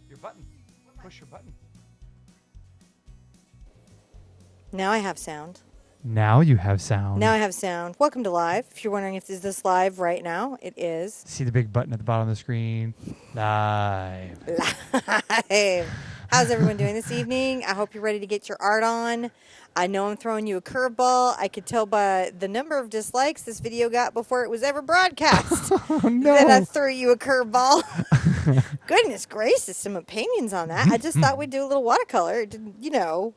Your button. Push your button. Now I have sound. Now you have sound. Now I have sound. Welcome to live. If you're wondering if is this live right now, it is. See the big button at the bottom of the screen? Live. Live. How's everyone doing this evening? I hope you're ready to get your art on. I know I'm throwing you a curveball. I could tell by the number of dislikes this video got before it was ever broadcast Oh, no. that I threw you a curveball. Goodness gracious, some opinions on that. I just thought we'd do a little watercolor. It didn't, you know.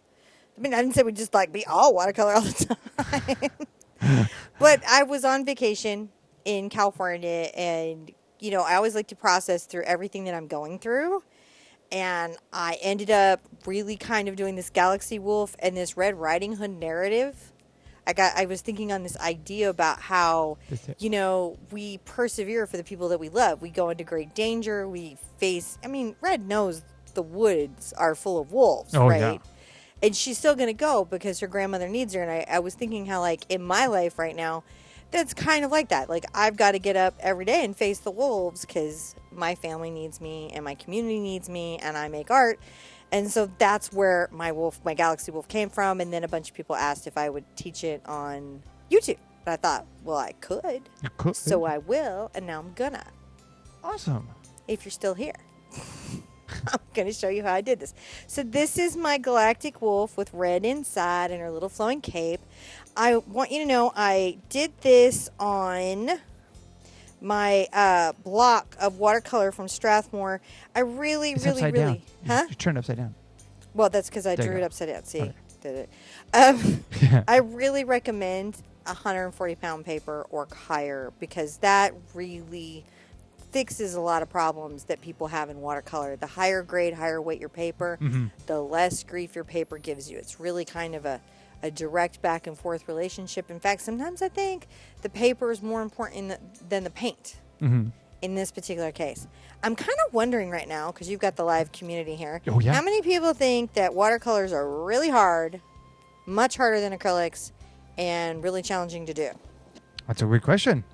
I mean, I didn't say we'd just like be all watercolor all the time. But I was on vacation in California, and, you know, I always like to process through everything that I'm going through. And I ended up really kind of doing this Galaxy Wolf and this Red Riding Hood narrative. I was thinking on this idea about how, you know, we persevere for the people that we love. We go into great danger. We face, I mean, Red knows the woods are full of wolves, right? Yeah. And she's still going to go because her grandmother needs her. And I was thinking how, like, in my life right now, that's kind of like that. Like, I've got to get up every day and face the wolves because my family needs me and my community needs me and I make art. And so that's where my Galaxy Wolf came from. And then a bunch of people asked if I would teach it on YouTube. And I thought, well, I could. You could. So I will. And now I'm gonna. Awesome. If you're still here. I'm going to show you how I did this. So this is my Galactic Wolf with red inside and her little flowing cape. I want you to know I did this on my block of watercolor from Strathmore. I really, It's really, upside really... down. Huh? You turn it upside down. Well, that's because I There you drew it go. upside down. See? Okay. Did it. I really recommend 140-pound paper or higher because that really fixes a lot of problems that people have in watercolor. The higher grade, higher weight your paper, the less grief your paper gives you. It's really kind of a direct back and forth relationship. In fact, sometimes I think the paper is more important than the paint in this particular case. I'm kind of wondering right now, because you've got the live community here, how many people think that watercolors are really hard, much harder than acrylics, and really challenging to do? That's a weird question.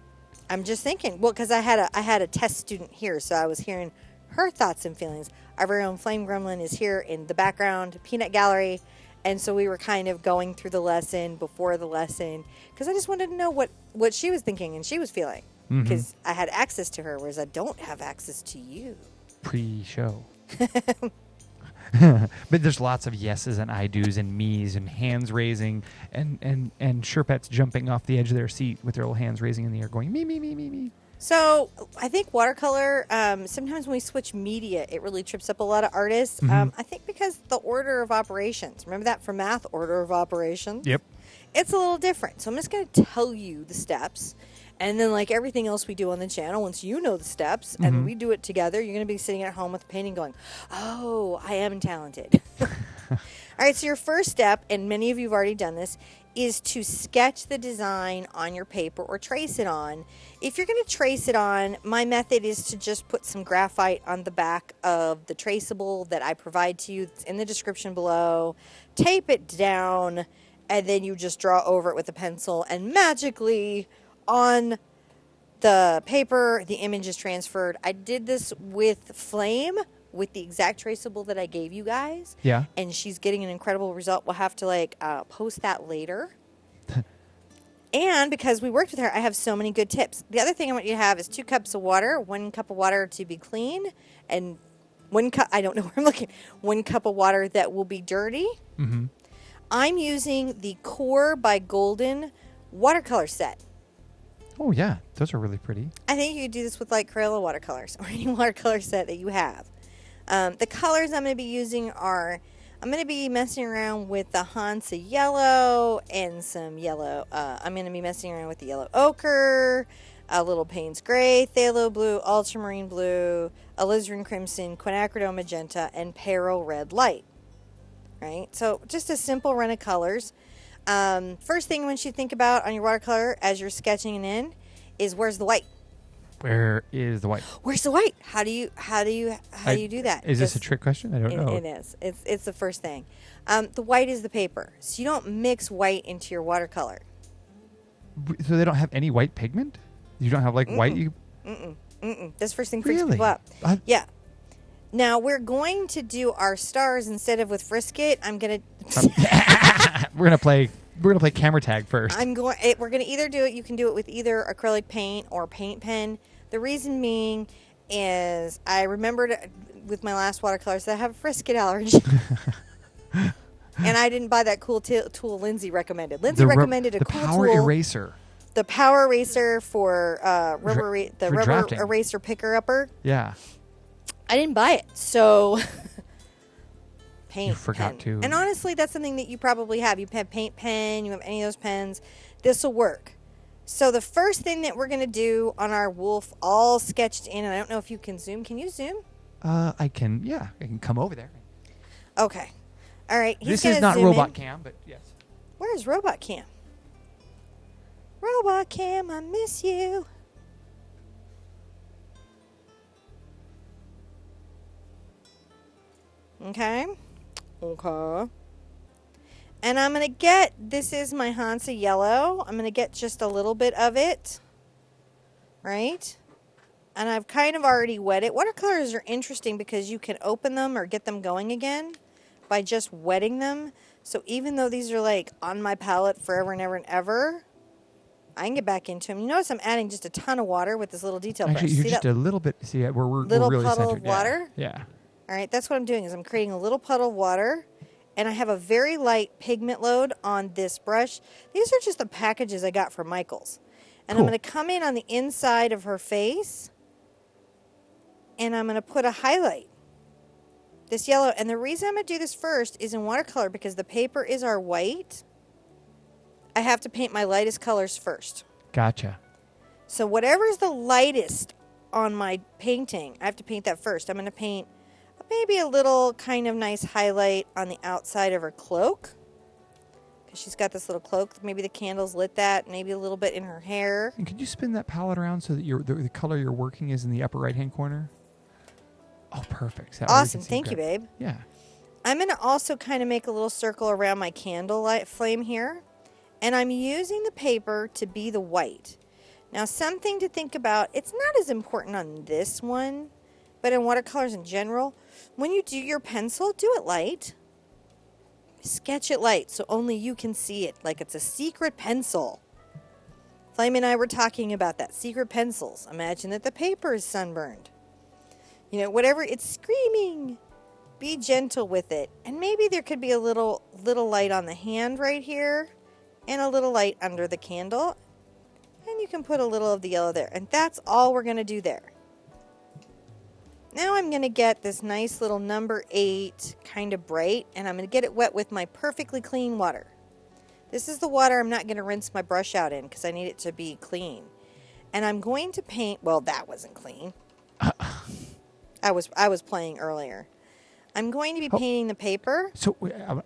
I'm just thinking, well, because I had a test student here, so I was hearing her thoughts and feelings. Our very own Flame Gremlin is here in the background, Peanut Gallery, and so we were kind of going through the lesson before the lesson, because I just wanted to know what she was thinking and she was feeling, because I had access to her, whereas I don't have access to you. Pre-show. But there's lots of yeses and I do's and me's and hands raising and Sherpettes jumping off the edge of their seat with their little hands raising in the air going, me, me, me, me, me. So I think watercolor, sometimes when we switch media, it really trips up a lot of artists. I think because the order of operations, remember that for math, order of operations? Yep. It's a little different. So I'm just going to tell you the steps. And then, like everything else we do on the channel, once you know the steps and we do it together, you're going to be sitting at home with a painting going, oh, I am talented. All right, so your first step, and many of you have already done this, is to sketch the design on your paper or trace it on. If you're going to trace it on, my method is to just put some graphite on the back of the traceable that I provide to you. It's in the description below. Tape it down, and then you just draw over it with a pencil, and magically on the paper, the image is transferred. I did this with Flame, with the exact traceable that I gave you guys. Yeah. And she's getting an incredible result. We'll have to post that later. And because we worked with her, I have so many good tips. The other thing I want you to have is 2 cups of water, 1 cup of water to be clean, and 1 cup, I don't know where I'm looking, 1 cup of water that will be dirty. I'm using the Core by Golden watercolor set. Oh, yeah. Those are really pretty. I think you could do this with like Crayola watercolors or any watercolor set that you have. The colors I'm going to be using are, I'm going to be messing around with the Hansa yellow and some yellow. I'm going to be messing around with the yellow ochre, a little Payne's gray, phthalo blue, ultramarine blue, alizarin crimson, quinacridone magenta, and peril red light. Right? So just a simple run of colors. First thing I want you to think about on your watercolor as you're sketching it in is where's the white? Where is the white? Where's the white? How do you do that? Is this a trick question? I don't know. It is. It's the first thing. The white is the paper, so you don't mix white into your watercolor. So they don't have any white pigment? You don't have like white? That's the first thing freaks Really? people out. Yeah. Now we're going to do our stars instead of with Frisket. I'm gonna. We're gonna play camera tag first. We're gonna either do it. You can do it with either acrylic paint or paint pen. The reason being is I remembered with my last watercolors that I have a Frisket allergy. And I didn't buy that cool tool Lindsay recommended. Lindsay recommended a cool power tool. eraser. The power eraser for rubber drafting. eraser picker-upper. Yeah. I didn't buy it, so paint You forgot pen. to. And honestly, that's something that you probably have. You have paint pen, you have any of those pens. This will work. So the first thing that we're going to do on our wolf, all sketched in, and I don't know if you can zoom. Can you zoom? I can. Yeah, I can come over there. Okay. All right. This is not Robot Cam, but yes. Where is Robot Cam? Robot Cam, I miss you. Okay. And I'm going to get, this is my Hansa yellow. I'm going to get just a little bit of it. Right? And I've kind of already wet it. Watercolors are interesting because you can open them or get them going again by just wetting them. So even though these are like on my palette forever and ever and ever, I can get back into them. You notice I'm adding just a ton of water with this little detail brush. Actually, you're just a little bit, see, we're little really puddle centered. of water? Yeah. All right, that's what I'm doing is I'm creating a little puddle of water, and I have a very light pigment load on this brush. These are just the packages I got from Michaels. And Cool. I'm going to come in on the inside of her face, and I'm going to put a highlight. This yellow, and the reason I'm going to do this first is in watercolor because the paper is our white. I have to paint my lightest colors first. Gotcha. So whatever is the lightest on my painting, I have to paint that first. I'm going to paint maybe a little kind of nice highlight on the outside of her cloak. Because she's got this little cloak. Maybe the candles lit that. Maybe a little bit in her hair. And could you spin that palette around so that the color you're working is in the upper right-hand corner? Oh, perfect. Awesome. Thank you, babe. Yeah. I'm going to also kind of make a little circle around my candle light flame here. And I'm using the paper to be the white. Now, something to think about, it's not as important on this one, but in watercolors in general, when you do your pencil, do it light. Sketch it light so only you can see it, like it's a secret pencil. Flame and I were talking about that, secret pencils. Imagine that the paper is sunburned. You know, whatever, it's screaming. Be gentle with it. And maybe there could be a little light on the hand right here and a little light under the candle. And you can put a little of the yellow there. And that's all we're going to do there. Now I'm going to get this nice little number 8 kind of bright, and I'm going to get it wet with my perfectly clean water. This is the water I'm not going to rinse my brush out in because I need it to be clean. And I'm going to paint, well, that wasn't clean. I was playing earlier. I'm going to be painting the paper. So we have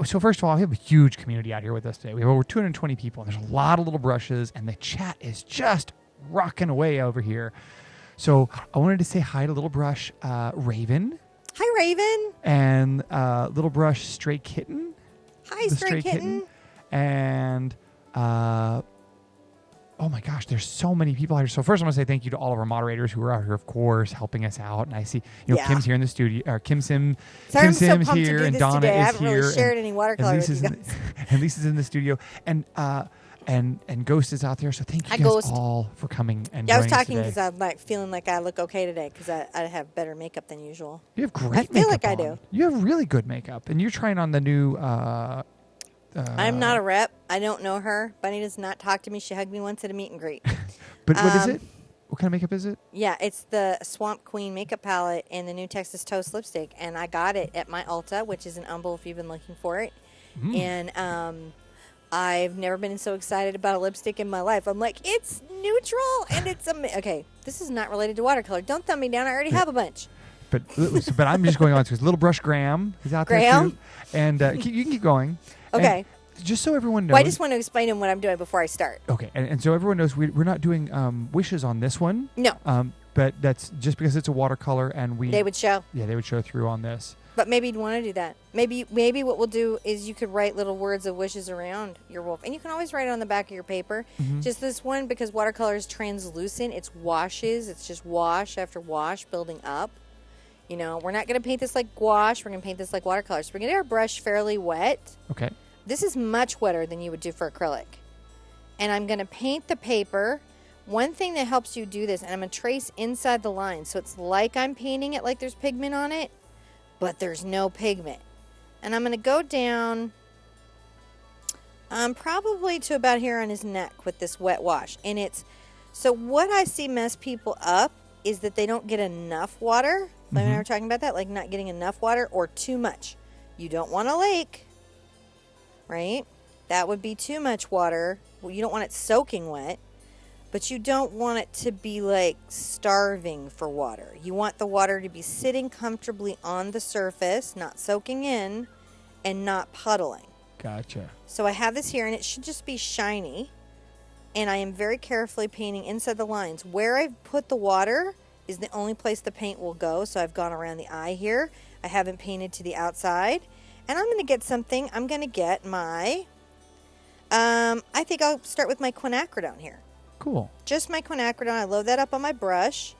so first of all, we have a huge community out here with us today. We have over 220 people, and there's a lot of little brushes, and the chat is just rocking away over here. So I wanted to say hi to Little Brush Raven. Hi, Raven. And Little Brush Stray Kitten. Hi, Stray Kitten. And oh my gosh, there's so many people out here. So first I want to say thank you to all of our moderators who are out here, of course, helping us out. And I see, Kim's here in the studio. Kim Sim's here, and Donna today. is I haven't here. Really shared any watercolor with you guys. And Lisa's in the studio. And Ghost is out there, so thank you guys all for coming and I was joining us talking today. because I'm feeling like I look okay today because I have better makeup than usual. You have great makeup. I feel like on. I do. You have really good makeup, and you're trying on the new. I'm not a rep. I don't know her. Bunny does not talk to me. She hugged me once at a meet and greet. But what is it? What kind of makeup is it? Yeah, it's the Swamp Queen makeup palette in the new Texas Toast lipstick, and I got it at my Ulta, which is in Humble if you've been looking for it. And I've never been so excited about a lipstick in my life. I'm like, it's neutral and it's okay. This is not related to watercolor. Don't thumb me down. I already have a bunch. But I'm just going on because Little Brush Graham is out there too, and you can keep going. Okay. And just so everyone knows. Well, I just want to explain them what I'm doing before I start. Okay, and so everyone knows we're not doing wishes on this one. No. But that's just because it's a watercolor, and they would show. Yeah, they would show through on this. But maybe you'd want to do that. Maybe what we'll do is you could write little words of wishes around your wolf. And you can always write it on the back of your paper. Just this one, because watercolor is translucent. It's washes. It's just wash after wash building up. You know, we're not going to paint this like gouache. We're going to paint this like watercolor. So we're going to get our brush fairly wet. Okay. This is much wetter than you would do for acrylic. And I'm going to paint the paper. One thing that helps you do this, and I'm going to trace inside the line. So it's like I'm painting it like there's pigment on it, but there's no pigment. And I'm going to go down probably to about here on his neck with this wet wash. And it's, so what I see mess people up is that they don't get enough water. Like we were talking about that, like not getting enough water or too much. You don't want a lake, right? That would be too much water. Well, you don't want it soaking wet, but you don't want it to be like starving for water. You want the water to be sitting comfortably on the surface, not soaking in, and not puddling. Gotcha. So I have this here, and it should just be shiny. And I am very carefully painting inside the lines. Where I've put the water is the only place the paint will go. So I've gone around the eye here. I haven't painted to the outside. And I'm going to get something. I'm going to get my, I think I'll start with my quinacridone here. Cool. Just my quinacridone. I load that up on my brush.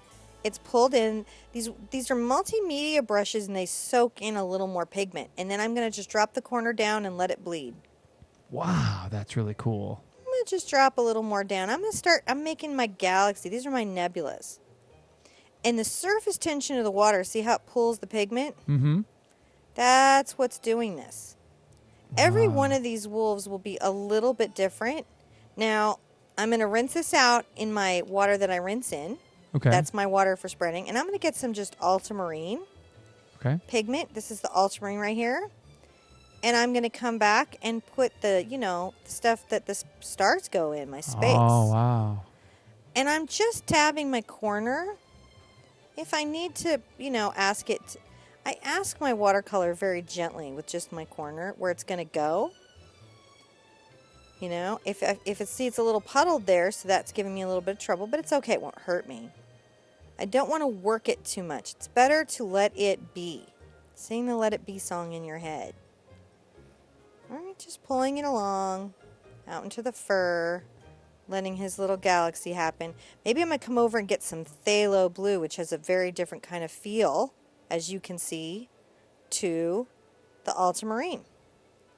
It's pulled in. These are multimedia brushes, and they soak in a little more pigment. And then I'm going to just drop the corner down and let it bleed. Wow, that's really cool. I'm going to just drop a little more down. I'm making my galaxy. These are my nebulas. And the surface tension of the water, see how it pulls the pigment? Mm-hmm. That's what's doing this. Wow. Every one of these wolves will be a little bit different. Now, I'm going to rinse this out in my water that I rinse in. Okay. That's my water for spreading. And I'm going to get some just ultramarine pigment. This is the ultramarine right here. And I'm going to come back and put the, the stuff that the stars go in, my space. Oh, wow. And I'm just dabbing my corner. If I need to, ask it, I ask my watercolor very gently with just my corner where it's going to go. If it's a little puddled there, so that's giving me a little bit of trouble, but it's okay. It won't hurt me. I don't want to work it too much. It's better to let it be. Sing the Let It Be song in your head. All right, just pulling it along out into the fur, letting his little galaxy happen. Maybe I'm going to come over and get some phthalo blue, which has a very different kind of feel, as you can see, to the ultramarine.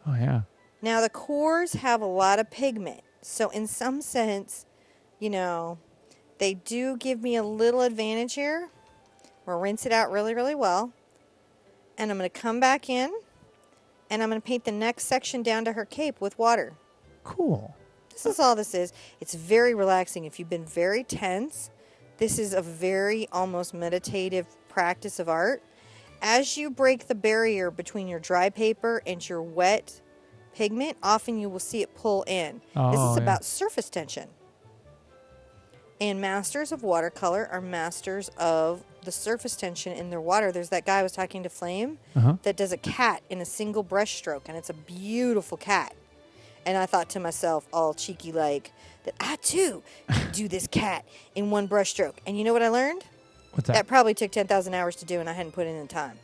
Oh, yeah. Now, the cores have a lot of pigment. So, in some sense, they do give me a little advantage here. We'll rinse it out really, really well. And I'm going to come back in, and I'm going to paint the next section down to her cape with water. Cool. This is all this is. It's very relaxing. If you've been very tense, this is a very almost meditative practice of art. As you break the barrier between your dry paper and your wet pigment, often you will see it pull in. This is about surface tension. And masters of watercolor are masters of the surface tension in their water. There's that guy I was talking to, Flame, that does a cat in a single brush stroke, and it's a beautiful cat. And I thought to myself, all cheeky like, that I too can do this cat in one brush stroke. And you know what I learned? What's that? That probably took 10,000 hours to do, and I hadn't put in the time.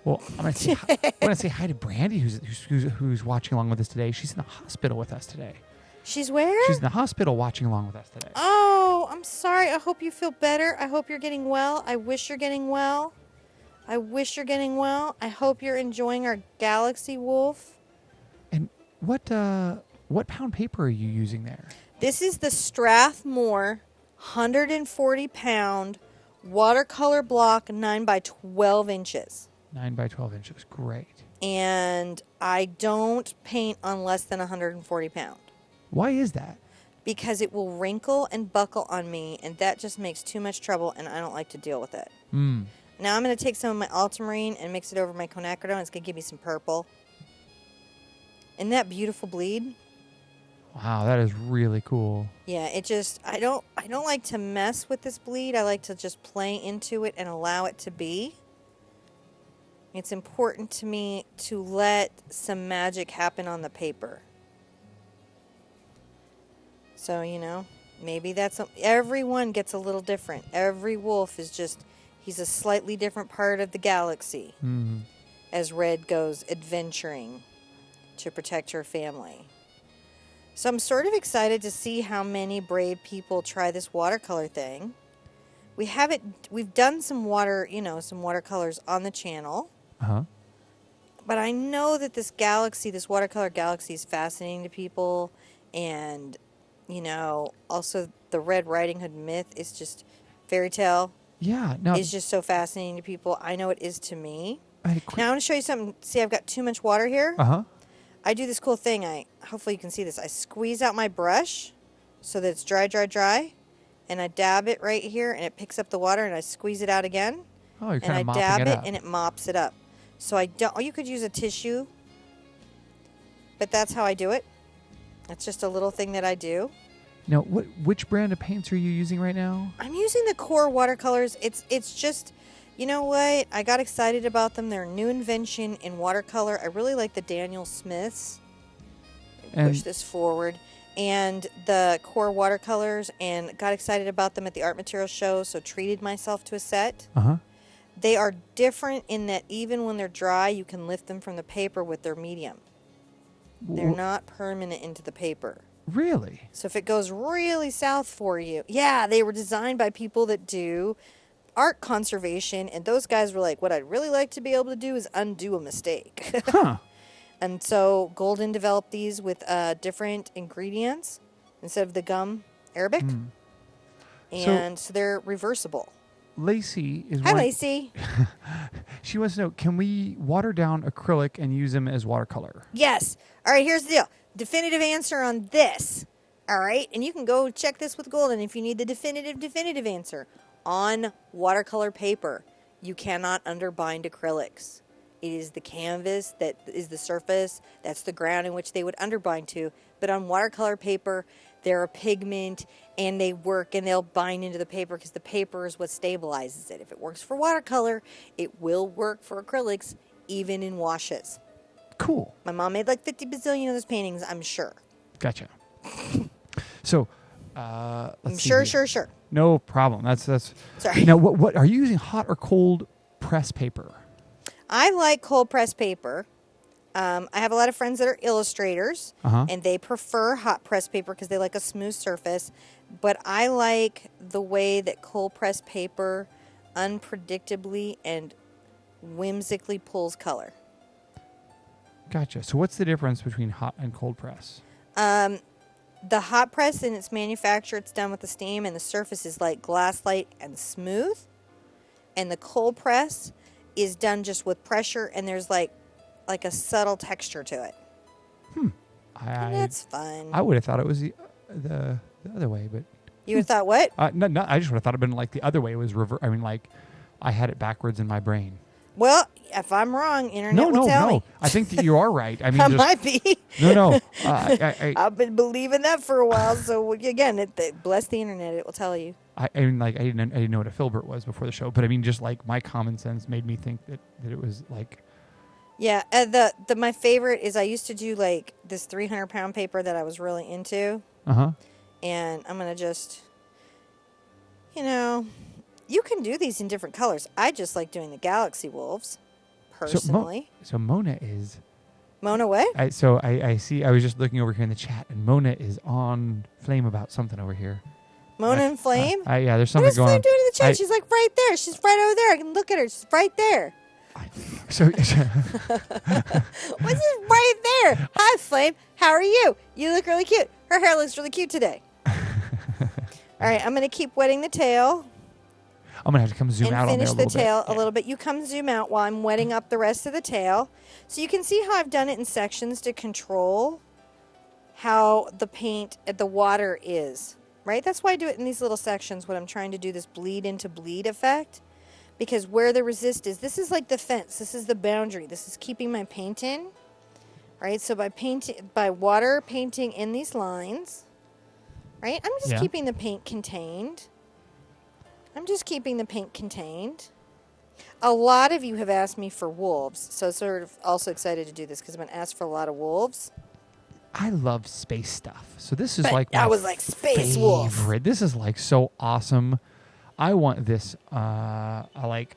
Well, I'm going to say hi to Brandy, who's watching along with us today. She's in the hospital with us today. She's where? She's in the hospital watching along with us today. Oh, I'm sorry. I hope you feel better. I hope you're getting well. I wish you're getting well. I hope you're enjoying our Galaxy Wolf. And what pound paper are you using there? This is the Strathmore 140 pound watercolor block 9 by 12 inches. 9 by 12 inches. Great. And I don't paint on less than 140 pound. Why is that? Because it will wrinkle and buckle on me, and that just makes too much trouble, and I don't like to deal with it. Now I'm going to take some of my ultramarine and mix it over my quinacridone. It's going to give me some purple. Isn't that beautiful bleed? Wow, that is really cool. Yeah, it just, I don't like to mess with this bleed. I like to just play into it and allow it to be. It's important to me to let some magic happen on the paper. So, maybe everyone gets a little different. Every wolf is just, he's a slightly different part of the galaxy. Mm-hmm. as Red goes adventuring to protect her family. So I'm sort of excited to see how many brave people try this watercolor thing. We've done some watercolors on the channel. Uh-huh. But I know that this watercolor galaxy is fascinating to people. And, also the Red Riding Hood myth is just fairy tale. Yeah. No. It's just so fascinating to people. I know it is to me. Now I want to show you something. See, I've got too much water here. Uh-huh. I do this cool thing. Hopefully you can see this. I squeeze out my brush so that it's dry. And I dab it right here, and it picks up the water, and I squeeze it out again. Oh, you're and I mopping dab it it, up. and it mops it up. So I don't. Or you could use a tissue, but that's how I do it. That's just a little thing that I do. Now, which brand of paints are you using right now? I'm using the Core watercolors. It's just, you know what? I got excited about them. They're a new invention in watercolor. I really like the Daniel Smiths. Push this forward. And the Core watercolors, and got excited about them at the art materials show, so treated myself to a set. Uh-huh. They are different in that even when they're dry, you can lift them from the paper with their medium. They're not permanent into the paper. Really? So if it goes really south for you, yeah, they were designed by people that do art conservation, and those guys were like, what I'd really like to be able to do is undo a mistake. Huh. And so Golden developed these with different ingredients instead of the gum Arabic. And so they're reversible. Lacey is Hi, Lacey. She wants to know, can we water down acrylic and use them as watercolor? Yes. All right, here's the deal. Definitive answer on this. All right, and you can go check this with Golden if you need the definitive answer. On watercolor paper, you cannot underbind acrylics. It is the canvas that is the surface. That's the ground in which they would underbind to. But on watercolor paper, they're a pigment, and they work, and they'll bind into the paper because the paper is what stabilizes it. If it works for watercolor, it will work for acrylics, even in washes. Cool. My mom made like 50 bazillion of those paintings, I'm sure. Gotcha. So, let's see Sure. No problem. That's. Sorry. Now, what are you using? Hot or cold press paper? I like cold press paper. I have a lot of friends that are illustrators, and they prefer hot press paper because they like a smooth surface. But I like the way that cold press paper unpredictably and whimsically pulls color. Gotcha. So what's the difference between hot and cold press? The hot press, in its manufacture, it's done with the steam, and the surface is like glass-like and smooth. And the cold press is done just with pressure, and there's like a subtle texture to it. And that's fun. I would have thought it was the other way, but you would have thought what? No, I just would have thought it'd been like the other way. It was reverse. I mean, like I had it backwards in my brain. Well, if I'm wrong, internet will tell me. I think that you are right. I mean, I might be. No. I've been believing that for a while. So again, bless the internet; it will tell you. I mean, like I didn't know what a filbert was before the show, but I mean, just like my common sense made me think that it was like. Yeah, my favorite is I used to do like this 300-pound paper that I was really into. And I'm gonna just, you can do these in different colors. I just like doing the Galaxy Wolves, personally. So Mona is. Mona what? I see. I was just looking over here in the chat, and Mona is on flame about something over here. Mona and Flame? Yeah, there's something going on. What is Flame doing in the chat? She's like right there. She's right over there. I can look at her. She's right there. So what's this right there? Hi, Flame. How are you? You look really cute. Her hair looks really cute today. All right, I'm going to keep wetting the tail. I'm going to have to come zoom out on there a little bit. And finish the tail a little bit. You come zoom out while I'm wetting up the rest of the tail. So you can see how I've done it in sections to control how the water is. Right? That's why I do it in these little sections when I'm trying to do this bleed into bleed effect. Because where the resist is, this is like the fence. This is the boundary. This is keeping my paint in. Right? So by water painting in these lines, right? I'm just keeping the paint contained. A lot of you have asked me for wolves, so sort of also excited to do this because I've been asked for a lot of wolves. I love space stuff, so this is space wolf. This is like so awesome. I want this, like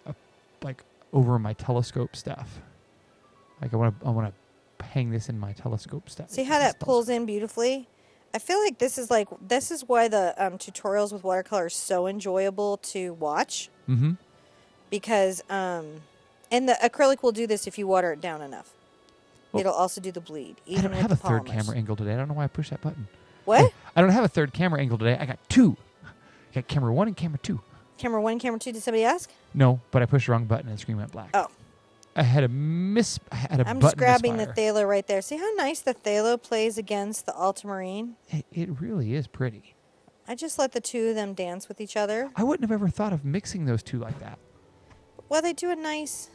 over my telescope stuff. Like I want to hang this in my telescope stuff. See how that pulls in beautifully? I feel like this is why the tutorials with watercolor are so enjoyable to watch. Mm-hmm. Because and the acrylic will do this if you water it down enough. Well, it'll also do the bleed. I don't have a third camera angle today. I don't know why I pushed that button. What? Oh, I don't have a third camera angle today. I got two. I got camera 1 and camera 2. Camera 1 and camera 2, did somebody ask? No, but I pushed the wrong button and the screen went black. Oh. I had a button I'm just grabbing misfire. the phthalo right there. See how nice the phthalo plays against the ultramarine? It really is pretty. I just let the two of them dance with each other. I wouldn't have ever thought of mixing those two like that. Well, they do a nice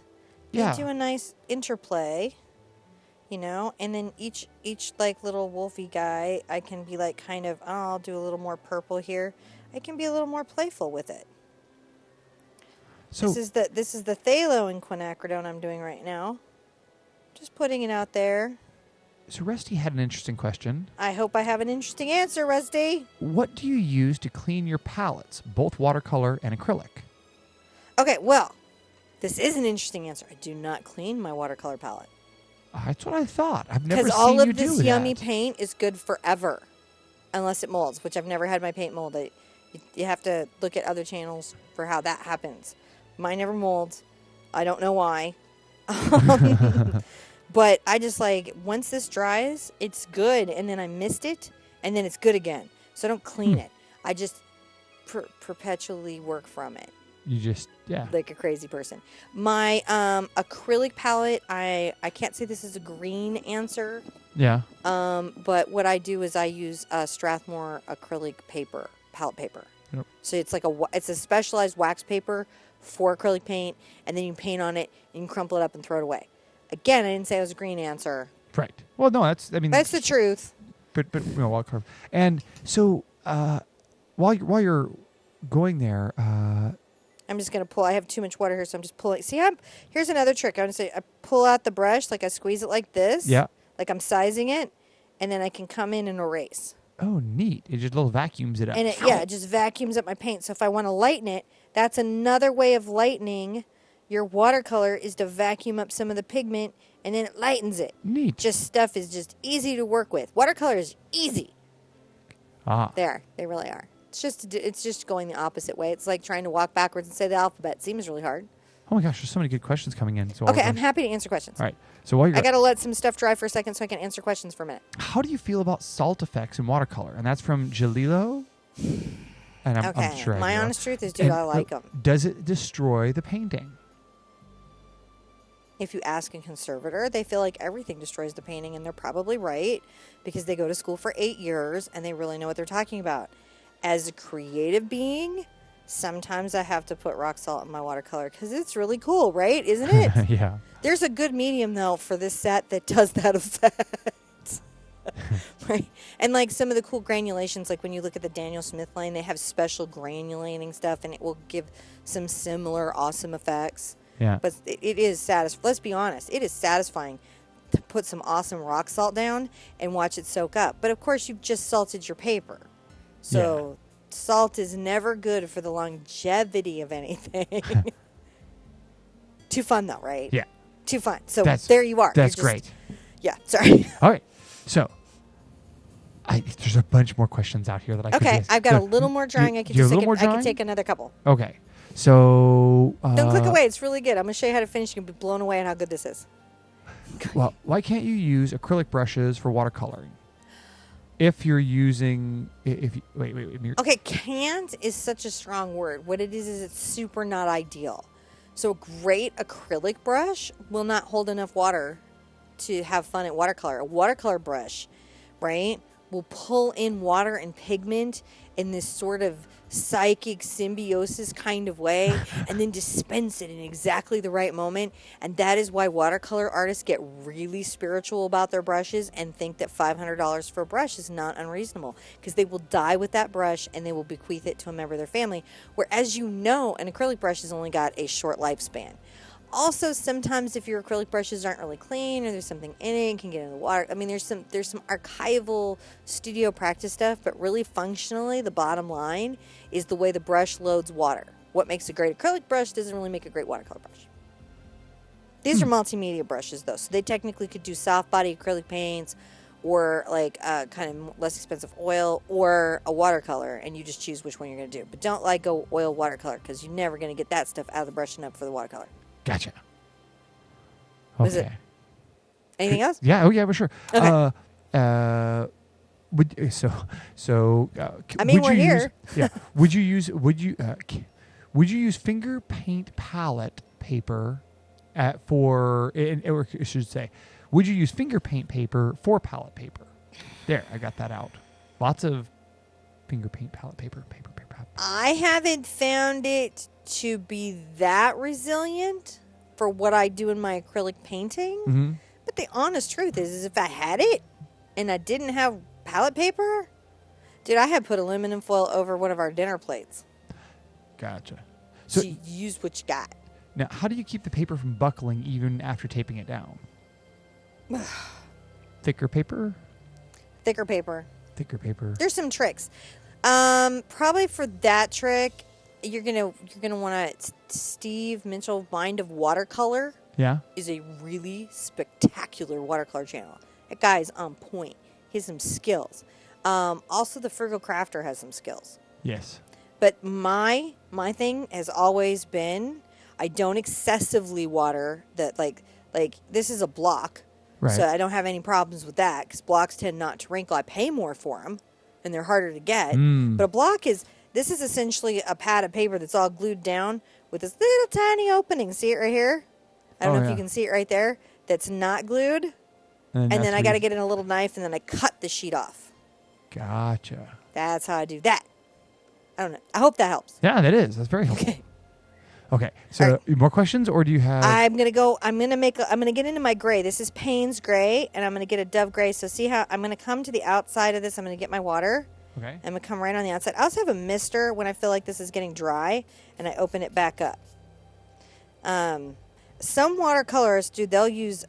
interplay, you know, and then each like little wolfy guy, I can be like kind of, I'll do a little more purple here. I can be a little more playful with it. So this is the phthalo in quinacridone I'm doing right now. Just putting it out there. So Rusty had an interesting question. I hope I have an interesting answer, Rusty. What do you use to clean your palettes, both watercolor and acrylic? Okay, well, this is an interesting answer. I do not clean my watercolor palette. That's what I thought. I've never seen you do that. Because all of this yummy paint is good forever, unless it molds, which I've never had my paint mold. You have to look at other channels for how that happens. Mine never molds. I don't know why. But I just once this dries, it's good, and then I mist it, and then it's good again. So I don't clean it. I just perpetually work from it. You just, yeah. Like a crazy person. My acrylic palette, I can't say this is a green answer. Yeah. But what I do is I use Strathmore acrylic paper, palette paper. Yep. So it's a specialized wax paper for acrylic paint, and then you paint on it, and you crumple it up and throw it away. Again, I didn't say it was a green answer. Right. Well, no, that's the truth. But watercolor. And so while you're going there, I'm just gonna pull. I have too much water here, so I'm just pulling. See, here's another trick. I want to say I pull out the brush, like I squeeze it like this. Yeah. Like I'm sizing it, and then I can come in and erase. Oh, neat! It just little vacuums it up. And it just vacuums up my paint. So if I want to lighten it, that's another way of lightening your watercolor is to vacuum up some of the pigment, and then it lightens it. Neat. Stuff is just easy to work with. Watercolor is easy. Ah. They really are. It's just going the opposite way. It's like trying to walk backwards and say the alphabet. It seems really hard. Oh my gosh, there's so many good questions coming in. So okay, I'm happy to answer questions. All right. So while you're I got to let some stuff dry for a second so I can answer questions for a minute. How do you feel about salt effects in watercolor? And that's from Jalilo. And I'm sure my honest truth is, dude, I like them. Does it destroy the painting? If you ask a conservator, they feel like everything destroys the painting, and they're probably right because they go to school for 8 years and they really know what they're talking about. As a creative being, sometimes I have to put rock salt in my watercolor because it's really cool, right? Isn't it? Yeah. There's a good medium, though, for this set that does that effect. Right? And like some of the cool granulations, like when you look at the Daniel Smith line, they have special granulating stuff, and it will give some similar awesome effects. Yeah. But it is satisfying. Let's be honest. It is satisfying to put some awesome rock salt down and watch it soak up. But, of course, you've just salted your paper. So salt is never good for the longevity of anything. Too fun, though, right? Yeah. Too fun. So there you are. That's great. Yeah, sorry. All right. So there's a bunch more questions out here that I could Okay, just, I've got a little more drawing. I can take another couple. Okay. So don't click away. It's really good. I'm going to show you how to finish. You're going to be blown away on how good this is. Well, why can't you use acrylic brushes for watercoloring? If you're using, wait. Okay, can't is such a strong word. What it is it's super not ideal. So a great acrylic brush will not hold enough water to have fun at watercolor. A watercolor brush, right, will pull in water and pigment in this sort of psychic symbiosis kind of way and then dispense it in exactly the right moment. And that is why watercolor artists get really spiritual about their brushes and think that $500 for a brush is not unreasonable, because they will die with that brush and they will bequeath it to a member of their family. Whereas, you know, an acrylic brush has only got a short lifespan. Also, sometimes if your acrylic brushes aren't really clean or there's something in it, it can get in the water. I mean, there's some archival studio practice stuff, but really functionally, the bottom line is the way the brush loads water. What makes a great acrylic brush doesn't really make a great watercolor brush. These are multimedia brushes, though, so they technically could do soft body acrylic paints or like kind of less expensive oil or a watercolor, and you just choose which one you're going to do. But don't go oil watercolor because you're never going to get that stuff out of the brush enough for the watercolor. Gotcha. Okay. Anything else? Yeah. Oh, yeah, for sure. Okay. We're here. Would you use finger paint palette paper or I should say, would you use finger paint paper for palette paper? There, I got that out. Lots of finger paint palette paper. I haven't found it to be that resilient for what I do in my acrylic painting. Mm-hmm. But the honest truth is if I had it and I didn't have palette paper, dude, I had put aluminum foil over one of our dinner plates. Gotcha. So you use what you got. Now, how do you keep the paper from buckling even after taping it down? Thicker paper? Thicker paper. There's some tricks. Probably for that trick, you're gonna want to. Steve Mitchell Mind of Watercolor. Yeah. Is a really spectacular watercolor channel. That guy is on point. He has some skills. Also, the Frugal Crafter has some skills. Yes. But my thing has always been I don't excessively water that like this is a block. Right. So I don't have any problems with that because blocks tend not to wrinkle. I pay more for them and they're harder to get. But a block this is essentially a pad of paper that's all glued down with this little tiny opening. See it right here? I don't know if you can see it right there. That's not glued. And then I got to get in a little knife and then I cut the sheet off. Gotcha. That's how I do that. I don't know. I hope that helps. Yeah, that is. That's very helpful. Okay. So more questions, or do you have? I'm gonna get into my gray. This is Payne's gray, and I'm gonna get a Dove gray. So see how I'm gonna come to the outside of this. I'm gonna get my water. Okay. I'm gonna come right on the outside. I also have a mister when I feel like this is getting dry, and I open it back up. Some watercolorists, dude, they'll use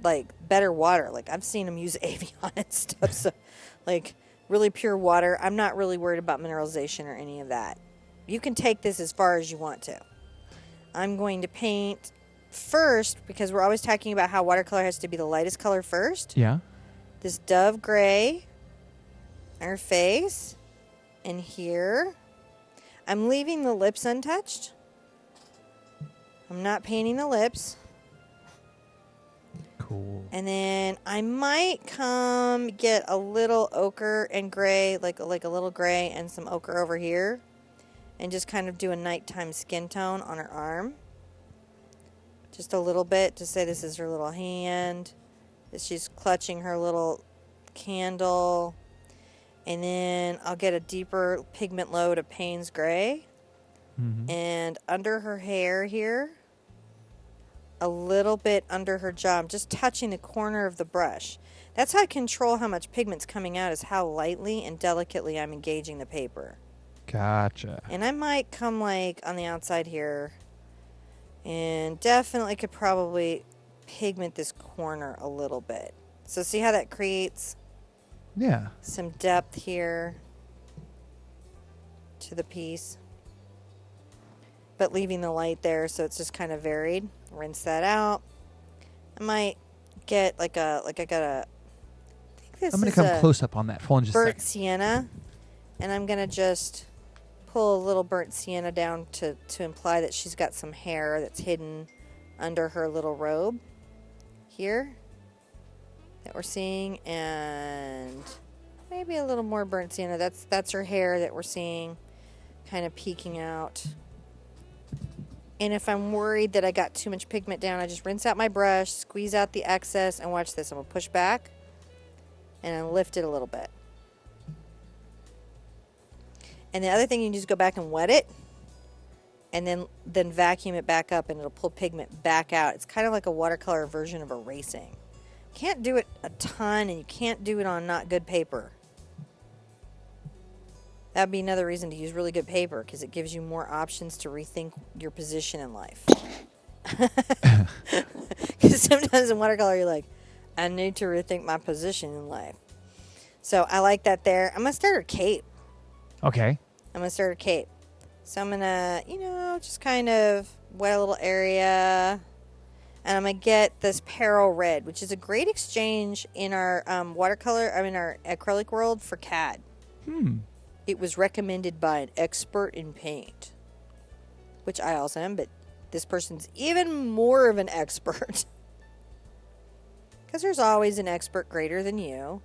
like better water. Like I've seen them use Avion and stuff. So like really pure water. I'm not really worried about mineralization or any of that. You can take this as far as you want to. I'm going to paint first because we're always talking about how watercolor has to be the lightest color first. Yeah. This Dove gray on her face and here. I'm leaving the lips untouched. I'm not painting the lips. Cool. And then I might come get a little ochre and gray, like a little gray and some ochre over here. And just kind of do a nighttime skin tone on her arm. Just a little bit to say this is her little hand. That she's clutching her little candle. And then I'll get a deeper pigment load of Payne's Gray. Mm-hmm. And under her hair here, a little bit under her jaw. I'm just touching the corner of the brush. That's how I control how much pigment's coming out, is how lightly and delicately I'm engaging the paper. Gotcha. And I might come like on the outside here and definitely could probably pigment this corner a little bit. So see how that creates some depth here to the piece, but leaving the light there so it's just kind of varied. Rinse that out. I might get I think this I'm going is to come close up on that. Hold on just a second. burnt sienna, and I'm going to just pull a little burnt sienna down to imply that she's got some hair that's hidden under her little robe here that we're seeing, and maybe a little more burnt sienna. That's her hair that we're seeing kind of peeking out. And if I'm worried that I got too much pigment down, I just rinse out my brush, squeeze out the excess, and watch this. I'm going to push back and I lift it a little bit. And the other thing, you can just go back and wet it and then vacuum it back up and it'll pull pigment back out. It's kind of like a watercolor version of erasing. You can't do it a ton and you can't do it on not good paper. That'd be another reason to use really good paper, because it gives you more options to rethink your position in life. Because sometimes in watercolor you're like, I need to rethink my position in life. So I like that there. I'm going to start her cape. Okay. I'm going to start her cape. So I'm going to, just kind of wet a little area. And I'm going to get this Peril Red, which is a great exchange in our our acrylic world for CAD. It was recommended by an expert in paint, which I also am, but this person's even more of an expert. Because there's always an expert greater than you.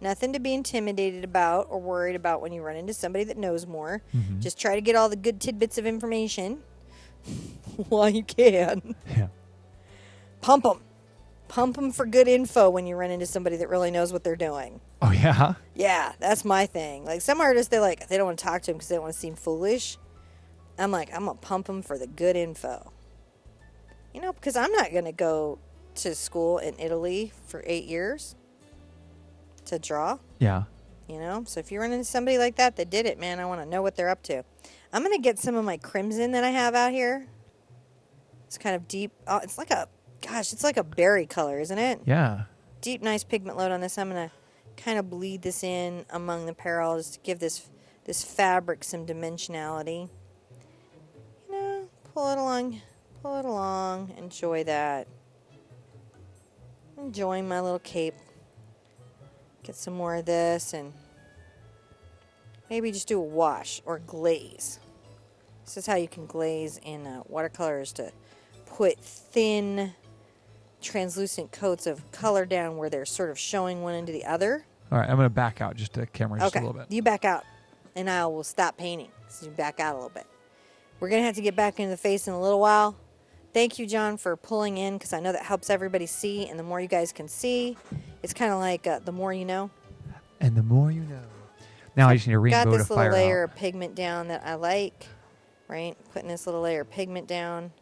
Nothing to be intimidated about or worried about when you run into somebody that knows more. Just try to get all the good tidbits of information while you can. Yeah. Pump them. Pump them for good info when you run into somebody that really knows what they're doing. Oh, yeah? Yeah, that's my thing. Like, some artists, they don't want to talk to them because they don't want to seem foolish. I'm like, I'm going to pump them for the good info. You know, because I'm not going to go to school in Italy for 8 years to draw. Yeah. You know, so if you run into somebody like that did it, man, I want to know what they're up to. I'm going to get some of my crimson that I have out here. It's kind of deep. Oh, it's like a berry color, isn't it? Yeah. Deep, nice pigment load on this. I'm going to kind of bleed this in among the Peril just to give this fabric some dimensionality. You know, pull it along, enjoy that. Enjoying my little cape. Get some more of this and maybe just do a wash or glaze. This is how you can glaze in watercolors, to put thin, translucent coats of color down where they're sort of showing one into the other. All right, I'm going to back out just to camera just a little bit. You back out, and I will stop painting. So you back out a little bit. We're going to have to get back into the face in a little while. Thank you, John, for pulling in, because I know that helps everybody see, and the more you guys can see, it's kind of like the more you know. And the more you know. Now I just need a rainbow to fire out. Got this little layer of pigment down that I like, right? Putting this little layer of pigment down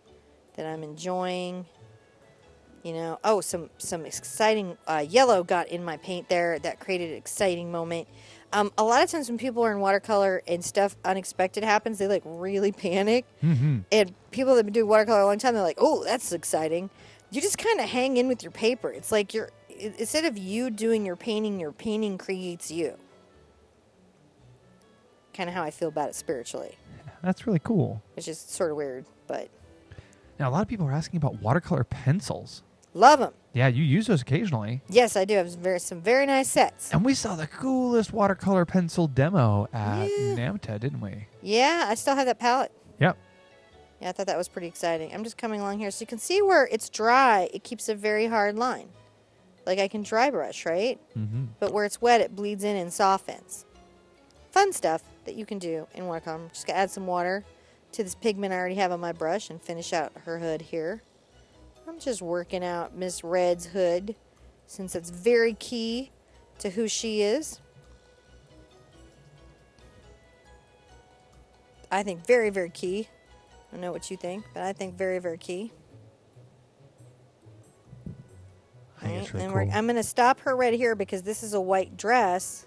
that I'm enjoying. You know, oh, some exciting yellow got in my paint there. That created an exciting moment. A lot of times when people are in watercolor and stuff unexpected happens, they like really panic. And people that have been doing watercolor a long time, they're like, oh, that's exciting. You just kind of hang in with your paper. It's like instead of you doing your painting creates you. Kind of how I feel about it spiritually. That's really cool. Which is sort of weird, but. Now, a lot of people are asking about watercolor pencils. Love them. Yeah, you use those occasionally. Yes, I do. I have some very nice sets. And we saw the coolest watercolor pencil demo at NAMTA, didn't we? Yeah, I still have that palette. Yep. Yeah, I thought that was pretty exciting. I'm just coming along here. So you can see where it's dry, it keeps a very hard line. Like I can dry brush, right? But where it's wet, it bleeds in and softens. Fun stuff that you can do in watercolor. I'm just going to add some water to this pigment I already have on my brush and finish out her hood here. I'm just working out Miss Red's hood since it's very key to who she is. I think very, very key. I don't know what you think, but I think very, very key. I think it's really and cool. I'm going to stop her right here because this is a white dress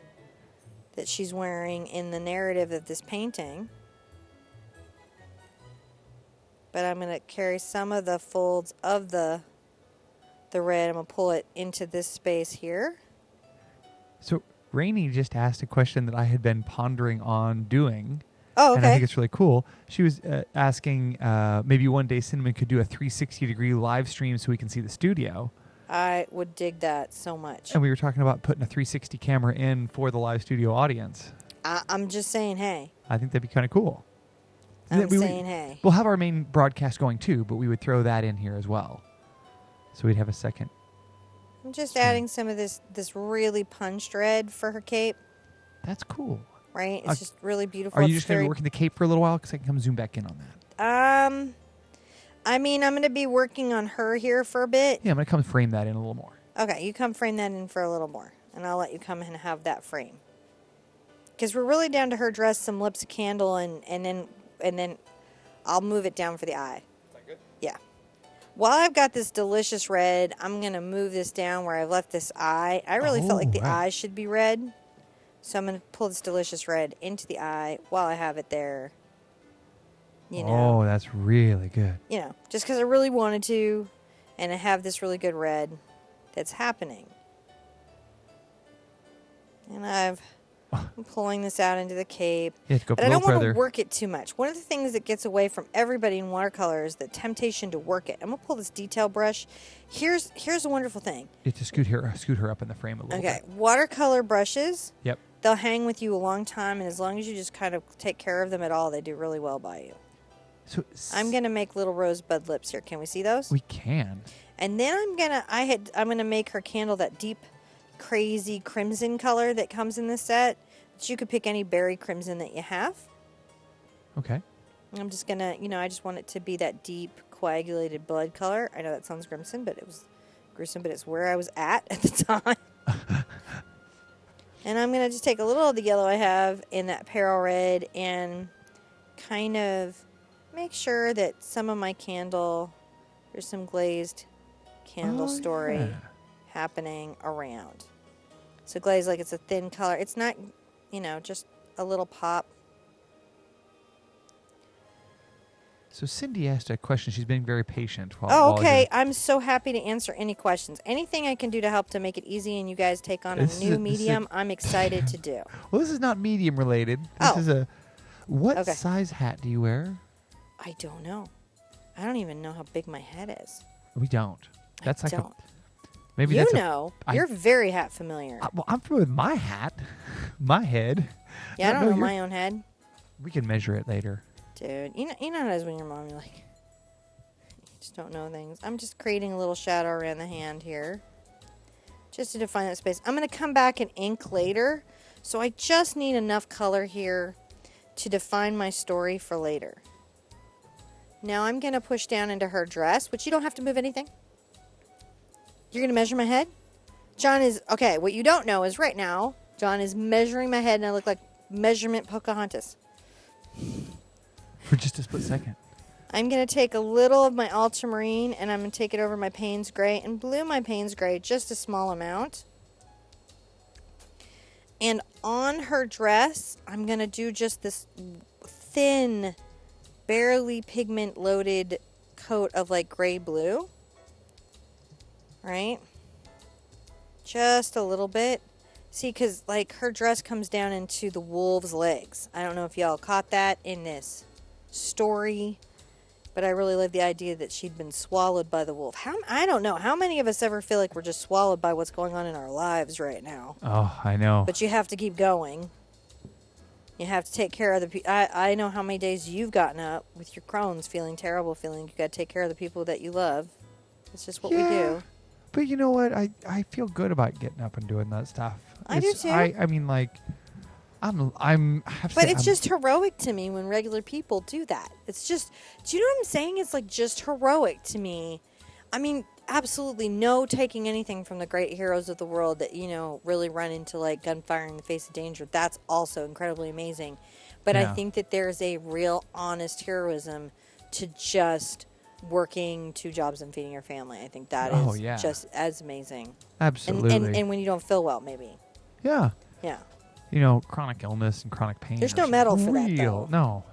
that she's wearing in the narrative of this painting. But I'm going to carry some of the folds of the red. I'm going to pull it into this space here. So Rainey just asked a question that I had been pondering on doing. Oh, okay. And I think it's really cool. She was asking maybe one day Cinnamon could do a 360-degree live stream so we can see the studio. I would dig that so much. And we were talking about putting a 360 camera in for the live studio audience. I'm just saying, hey. I think that'd be kind of cool. I'm saying, hey. We'll have our main broadcast going too, but we would throw that in here as well. So we'd have a second. I'm just adding some of this really punched red for her cape. That's cool. Right? It's just really beautiful. Are you just going to be working the cape for a little while? Because I can come zoom back in on that. I mean, I'm going to be working on her here for a bit. Yeah, I'm going to come frame that in a little more. Okay, you come frame that in for a little more. And I'll let you come and have that frame. Because we're really down to her dress, some lips, a candle, and then I'll move it down for the eye. Is that good? Yeah. While I've got this delicious red, I'm going to move this down where I've left this eye. I really felt like the eye should be red. So I'm going to pull this delicious red into the eye while I have it there. You know. Oh, that's really good. You know, just because I really wanted to, and I have this really good red that's happening. And I've I'm pulling this out into the cape. Yeah, go but a I don't little want to further. work it too much. One of the things that gets away from everybody in watercolor is the temptation to work it. I'm going to pull this detail brush. Here's a wonderful thing. You have to scoot her up in the frame a little bit. Okay, watercolor brushes. Yep. They'll hang with you a long time, and as long as you just kind of take care of them at all, they do really well by you. So I'm going to make little rosebud lips here. Can we see those? We can. And then I'm gonna make her candle that deep, crazy crimson color that comes in this set. But you could pick any berry crimson that you have. Okay. I'm just gonna, I just want it to be that deep, coagulated blood color. I know that sounds gruesome, but it's where I was at the time. And I'm gonna just take a little of the yellow I have in that peril red and kind of make sure that some of my candle, there's some glazed candle story happening around. So glaze like it's a thin color. It's not, just a little pop. So Cindy asked a question. She's being very patient. While Okay. I'm so happy to answer any questions. Anything I can do to help to make it easy and you guys take on a new medium, I'm excited to do. Well, this is not medium related. This is what size hat do you wear? I don't know. I don't even know how big my head is. We don't. That's like don't. Maybe you're very hat familiar. Well, I'm familiar with my hat, my head. Yeah, I don't know my own head. We can measure it later. Dude, you know how it is when your mom, you're like, you just don't know things. I'm just creating a little shadow around the hand here, just to define that space. I'm going to come back and ink later, so I just need enough color here to define my story for later. Now I'm going to push down into her dress, which you don't have to move anything. You're going to measure my head? John is, okay, what you don't know is right now, John is measuring my head and I look like measurement Pocahontas. For just a split second. I'm going to take a little of my ultramarine and I'm going to take it over my Payne's Gray and blue my Payne's Gray just a small amount. And on her dress, I'm going to do just this thin, barely pigment loaded coat of like gray blue. Right? Just a little bit. See, because like her dress comes down into the wolf's legs. I don't know if y'all caught that in this story, but I really like the idea that she'd been swallowed by the wolf. I don't know. How many of us ever feel like we're just swallowed by what's going on in our lives right now? Oh, I know. But you have to keep going. You have to take care of the people. I know how many days you've gotten up with your Crohn's feeling terrible, feeling you got to take care of the people that you love. It's just what we do. But you know what? I feel good about getting up and doing that stuff. I do too. I mean, like, But it's just heroic to me when regular people do that. It's just, do you know what I'm saying? It's like just heroic to me. I mean, absolutely no taking anything from the great heroes of the world that, really run into like gunfire in the face of danger. That's also incredibly amazing. But I think that there's a real honest heroism to just working 2 jobs and feeding your family. I think that is just as amazing. Absolutely. And when you don't feel well, maybe. Yeah. Yeah. Chronic illness and chronic pain. There's no medal for that, though.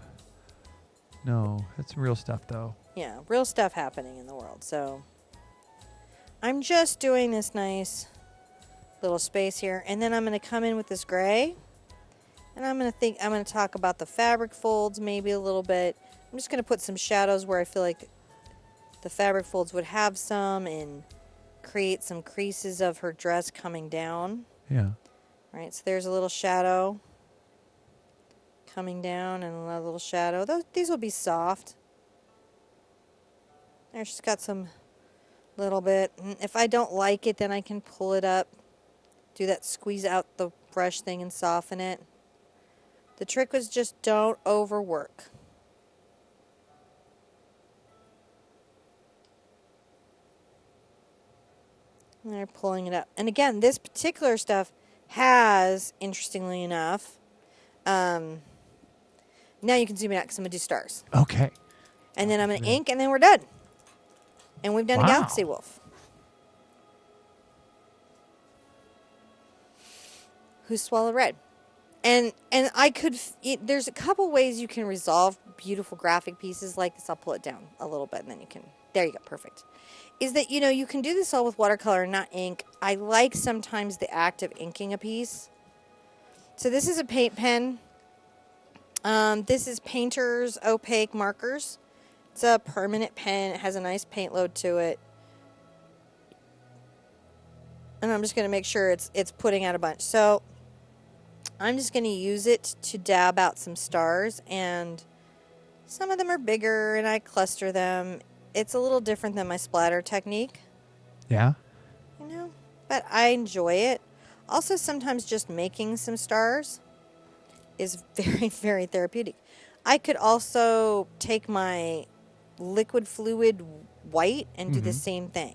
No. That's real stuff, though. Yeah, real stuff happening in the world. So I'm just doing this nice little space here. And then I'm going to come in with this gray. And I'm going to talk about the fabric folds maybe a little bit. I'm just going to put some shadows where I feel like the fabric folds would have some and create some creases of her dress coming down. Yeah. Right, so there's a little shadow coming down and another little shadow. These will be soft. There, she's got some little bit. And if I don't like it, then I can pull it up, do that squeeze out the brush thing and soften it. The trick was just don't overwork. And they're pulling it up. And again, this particular stuff has, interestingly enough, now you can zoom it out because I'm going to do stars. Okay. And then I'm going to ink, and then we're done. And we've done a Galaxy Wolf. Who swallowed red. And I could, there's a couple ways you can resolve beautiful graphic pieces like this. I'll pull it down a little bit, and then you can, there you go, perfect. Is that, you can do this all with watercolor and not ink. I like sometimes the act of inking a piece. So this is a paint pen. This is Painter's Opaque Markers. It's a permanent pen. It has a nice paint load to it. And I'm just going to make sure it's putting out a bunch. So I'm just going to use it to dab out some stars, and some of them are bigger and I cluster them. It's a little different than my splatter technique. Yeah. You know, but I enjoy it. Also, sometimes just making some stars is very, very therapeutic. I could also take my liquid fluid white and do the same thing.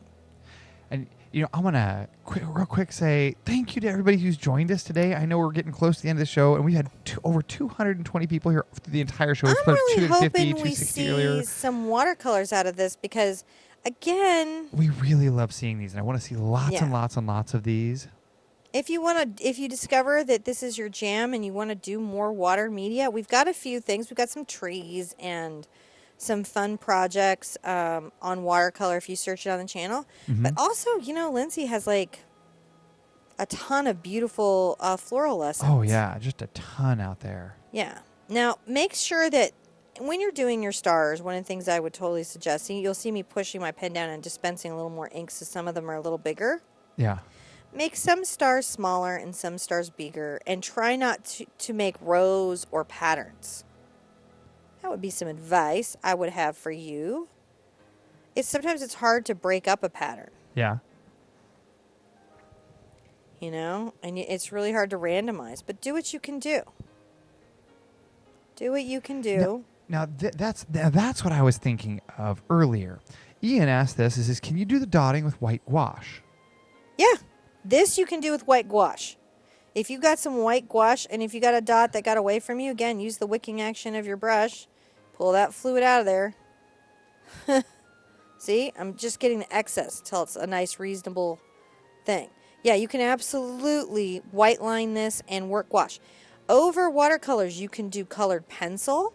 And, I want to real quick say thank you to everybody who's joined us today. I know we're getting close to the end of the show, and we had over 220 people here through the entire show. I'm really hoping we 260 see earlier. some watercolors out of this because, again, we really love seeing these, and I want to see lots and lots and lots of these. If you discover that this is your jam and you want to do more water media, we've got a few things. We've got some trees and some fun projects on watercolor if you search it on the channel. But also, Lindsay has like a ton of beautiful floral lessons. Oh, yeah, just a ton out there. Yeah. Now, make sure that when you're doing your stars, one of the things I would totally suggest, you'll see me pushing my pen down and dispensing a little more ink, so some of them are a little bigger. Yeah. Make some stars smaller and some stars bigger, and try not to make rows or patterns. That would be some advice I would have for you. Sometimes it's hard to break up a pattern. Yeah. And it's really hard to randomize, but do what you can do. Do what you can do. Now that's what I was thinking of earlier. Ian asked this, can you do the dotting with white gouache? Yeah. This you can do with white gouache. If you got some white gouache and if you got a dot that got away from you, again, use the wicking action of your brush. Pull that fluid out of there. See? I'm just getting the excess till it's a nice, reasonable thing. Yeah, you can absolutely white line this and work gouache. Over watercolors, you can do colored pencil,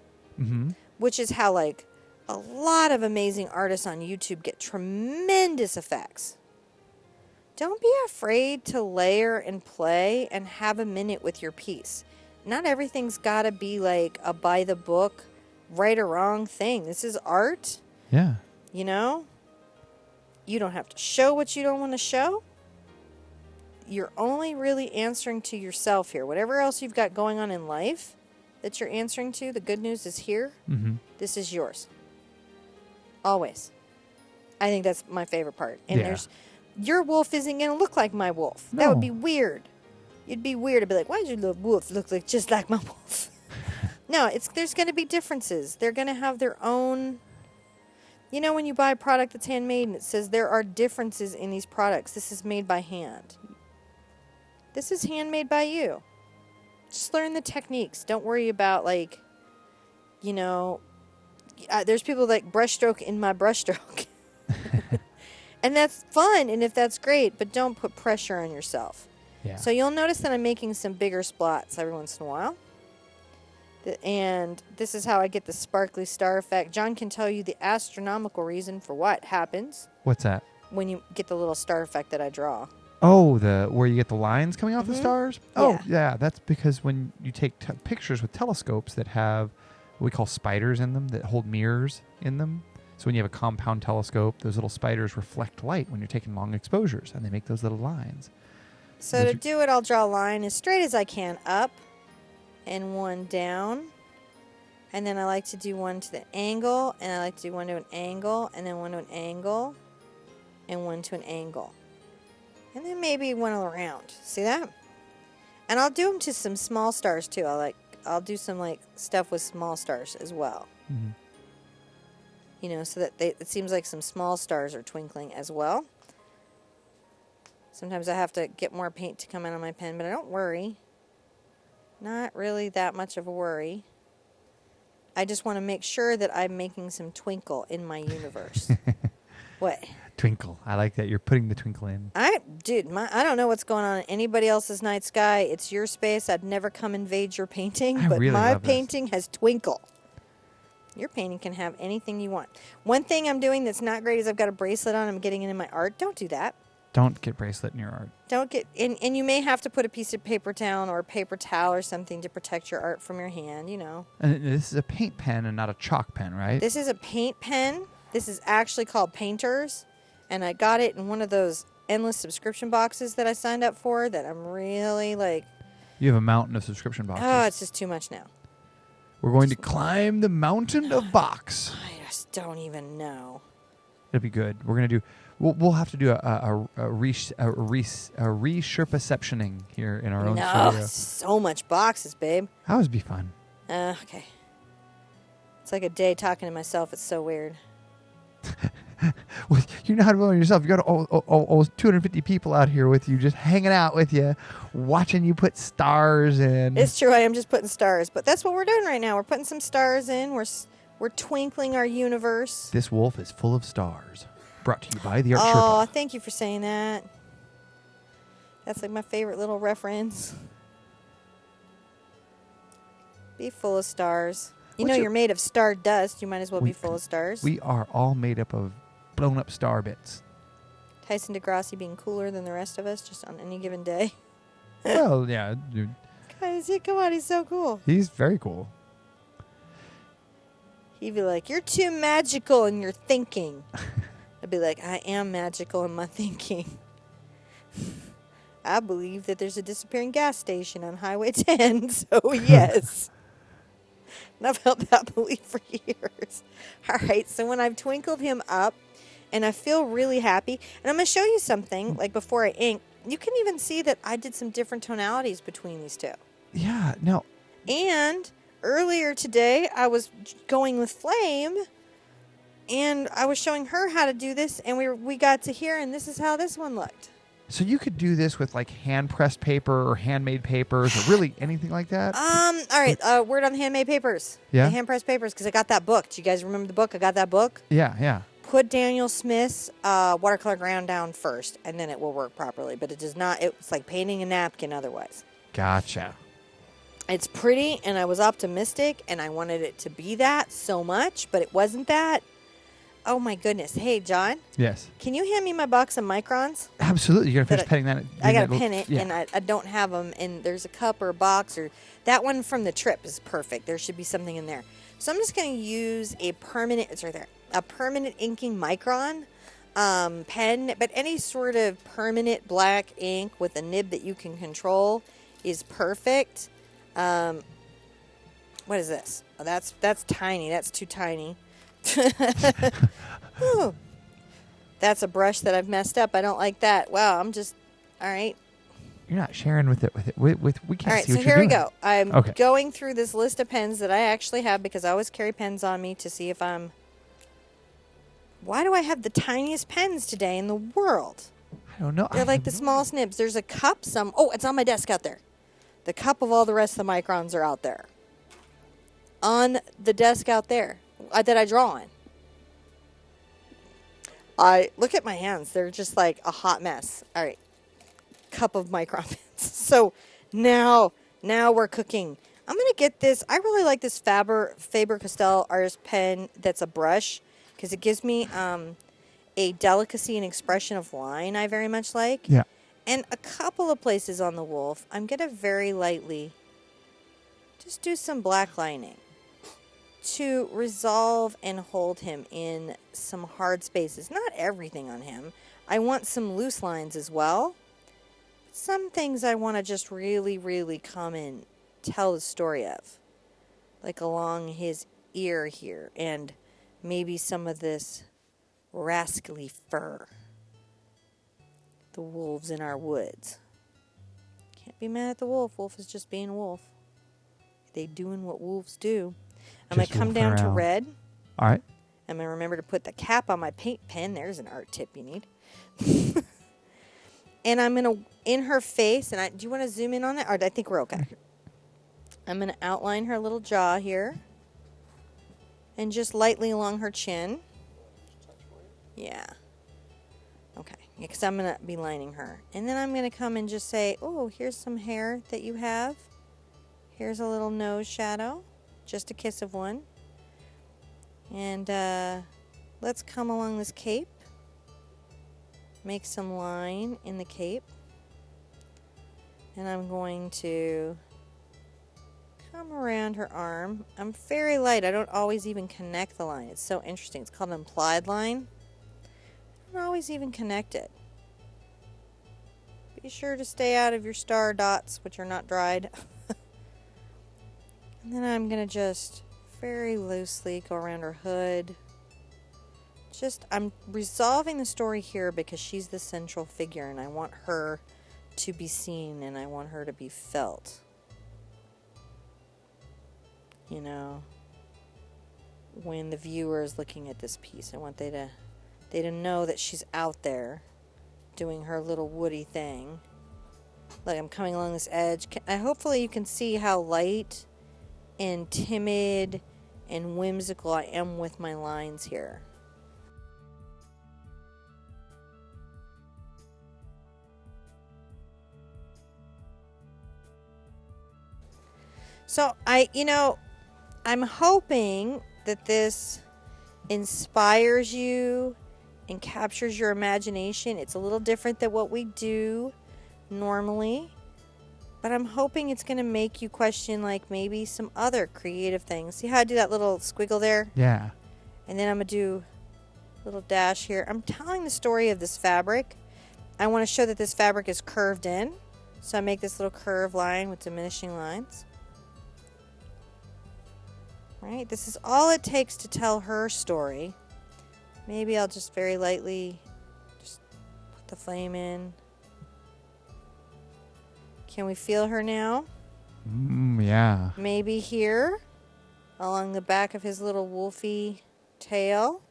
which is how, like, a lot of amazing artists on YouTube get tremendous effects. Don't be afraid to layer and play and have a minute with your piece. Not everything's got to be like a by the book, right or wrong thing. This is art. Yeah. You don't have to show what you don't want to show. You're only really answering to yourself here. Whatever else you've got going on in life that you're answering to, the good news is here. This is yours. Always. I think that's my favorite part. And your wolf isn't going to look like my wolf. No. That would be weird. It'd be weird to be like, why does your little wolf look like just like my wolf? No, there's going to be differences. They're going to have their own. When you buy a product that's handmade and it says there are differences in these products, this is made by hand. This is handmade by you. Just learn the techniques. Don't worry about, there's people like brushstroke in my brushstroke. And that's fun, and if that's great, but don't put pressure on yourself. Yeah. So you'll notice that I'm making some bigger splots every once in a while. And this is how I get the sparkly star effect. John can tell you the astronomical reason for what happens. What's that? When you get the little star effect that I draw. Oh, where you get the lines coming off the stars? Oh, yeah. That's because when you take pictures with telescopes that have what we call spiders in them, that hold mirrors in them. So when you have a compound telescope, those little spiders reflect light when you're taking long exposures, and they make those little lines. So to do it, I'll draw a line as straight as I can up and one down. And then I like to do one to the angle, and I like to do one to an angle, and then one to an angle, and one to an angle. And then maybe one around. See that? And I'll do them to some small stars too. I'll do some stuff with small stars as well. So that it seems like some small stars are twinkling as well. Sometimes I have to get more paint to come out of my pen, but I don't worry. Not really that much of a worry. I just want to make sure that I'm making some twinkle in my universe. What? Twinkle. I like that. You're putting the twinkle in. I don't know what's going on in anybody else's night sky. It's your space. I'd never come invade your painting, but my painting has twinkle. Your painting can have anything you want. One thing I'm doing that's not great is I've got a bracelet on. I'm getting it in my art. Don't do that. Don't get bracelet in your art. Don't get, and you may have to put a piece of paper down or a paper towel or something to protect your art from your hand, you know. And this is a paint pen and not a chalk pen, right? This is a paint pen. This is actually called Painters, and I got it in one of those endless subscription boxes that I signed up for that I'm really like... You have a mountain of subscription boxes. Oh, it's just too much now. We're going to climb the mountain of box. I just don't even know. It'll be good. We're going to do... We'll have to do a re-Sherpa-ceptioning here in our own studio. So much boxes, babe. That would be fun. Okay. It's like a day talking to myself. It's so weird. Well, you're not alone yourself. You got almost 250 people out here with you, just hanging out with you, watching you put stars in. It's true. I am just putting stars, but that's what we're doing right now. We're putting some stars in. We're twinkling our universe. This wolf is full of stars. Brought to you by TheArtSherpa. Oh, thank you for saying that. That's like my favorite little reference. Be full of stars. You know you're made of star dust. You might as well be full of stars. We are all made up of blown up star bits. Tyson DeGrassi being cooler than the rest of us just on any given day. Well, yeah. Dude. Guys, come on, he's so cool. He's very cool. He'd be like, you're too magical in your thinking. I'd be like, I am magical in my thinking. I believe that there's a disappearing gas station on Highway 10, so yes. And I've held that belief for years. All right, so when I've twinkled him up, and I feel really happy, and I'm going to show you something, like before I ink, you can even see that I did some different tonalities between these two. Yeah, no. And earlier today, I was going with Flame, and I was showing her how to do this, and we got to here, and this is how this one looked. So you could do this with like hand-pressed paper or handmade papers or really anything like that? All right, word on the handmade papers. Yeah? The hand-pressed papers, because I got that book. Do you guys remember the book? I got that book. Yeah, yeah. Put Daniel Smith's watercolor ground down first, and then it will work properly. But it does not, it's like painting a napkin otherwise. Gotcha. It's pretty, and I was optimistic, and I wanted it to be that so much, but it wasn't that. Oh, my goodness. Hey, John. Yes. Can you hand me my box of microns? Absolutely. You're going to finish penning that. I got to pen it, and I don't have them, and there's a cup or a box, or that one from the trip is perfect. There should be something in there. So I'm just going to use a permanent, it's right there, a permanent inking micron pen, but any sort of permanent black ink with a nib that you can control is perfect. What is this? Oh, that's tiny. That's too tiny. Ooh. That's a brush that I've messed up. I don't like that. Wow, I'm just, all right. You're not sharing with it. We can't see what you're doing. All right, so here we go. I'm going through this list of pens that I actually have because I always carry pens on me to see if I'm... Why do I have the tiniest pens today in the world? I don't know. They're like the smallest nibs. There's a cup. Oh, it's on my desk out there. The cup of all the rest of the microns are out there. On the desk out there that I draw on. Look at my hands. They're just like a hot mess. All right. Cup of micron pens. So now we're cooking. I'm going to get this. I really like this Faber-Castell artist pen that's a brush because it gives me a delicacy and expression of line I very much like. Yeah. And a couple of places on the wolf, I'm going to very lightly just do some black lining to resolve and hold him in some hard spaces. Not everything on him. I want some loose lines as well. Some things I want to just really, really come and tell the story of. Like along his ear here. And maybe some of this rascally fur. The wolves in our woods. Can't be mad at the wolf. Wolf is just being a wolf. They doing what wolves do. I'm going to come down to red. All right. I'm going to remember to put the cap on my paint pen. There's an art tip you need. And I'm going to, in her face, and do you want to zoom in on it? Or I think we're okay. I'm going to outline her little jaw here. And just lightly along her chin. Yeah. Okay. Because I'm going to be lining her. And then I'm going to come and just say, oh, here's some hair that you have. Here's a little nose shadow. Just a kiss of one. And let's come along this cape. make some line in the cape. And I'm going to come around her arm. I'm very light. I don't always even connect the line. It's so interesting. It's called an implied line. I don't always even connect it. Be sure to stay out of your star dots, which are not dried. And then I'm going to just very loosely go around her hood. I'm resolving the story here because she's the central figure and I want her to be seen and I want her to be felt. You know, when the viewer is looking at this piece, I want they to know that she's out there doing her little woody thing. Like I'm coming along this edge. Hopefully you can see how light and timid and whimsical I am with my lines here. So I'm hoping that this inspires you and captures your imagination. It's a little different than what we do normally, but I'm hoping it's going to make you question like maybe some other creative things. See how I do that little squiggle there? Yeah. And then I'm going to do a little dash here. I'm telling the story of this fabric. I want to show that this fabric is curved in. So I make this little curved line with diminishing lines. Right? This is all it takes to tell her story. Maybe I'll just very lightly just put the flame in. Can we feel her now? Yeah. Maybe here, along the back of his little wolfy tail.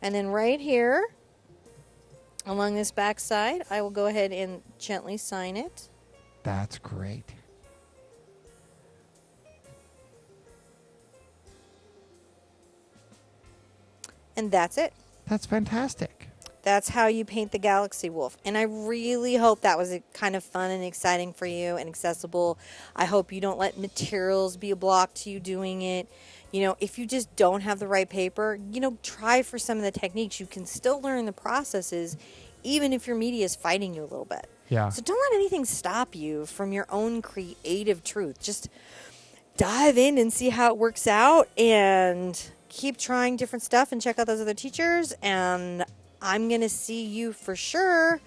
And then right here, along this back side, I will go ahead and gently sign it. That's great. And that's it. That's fantastic. That's how you paint the Galaxy Wolf. And I really hope that was kind of fun and exciting for you and accessible. I hope you don't let materials be a block to you doing it. You know, if you just don't have the right paper, try for some of the techniques. You can still learn the processes even if your media is fighting you a little bit. Yeah. So don't let anything stop you from your own creative truth. Just dive in and see how it works out and keep trying different stuff and check out those other teachers. And I'm going to see you for sure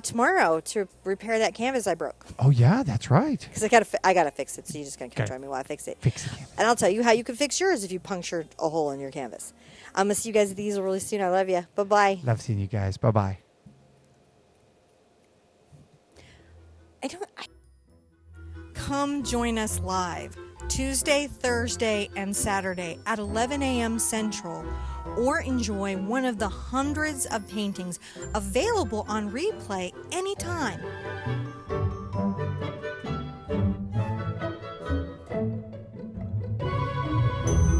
tomorrow to repair that canvas I broke. Oh, yeah, that's right. Because I gotta fix it, so you're just going to come join me while I fix it. Fix the canvas. And I'll tell you how you can fix yours if you punctured a hole in your canvas. I'm going to see you guys at the easel really soon. I love you. Bye-bye. Love seeing you guys. Bye-bye. Come join us live Tuesday, Thursday, and Saturday at 11 a.m. Central, or enjoy one of the hundreds of paintings available on replay anytime.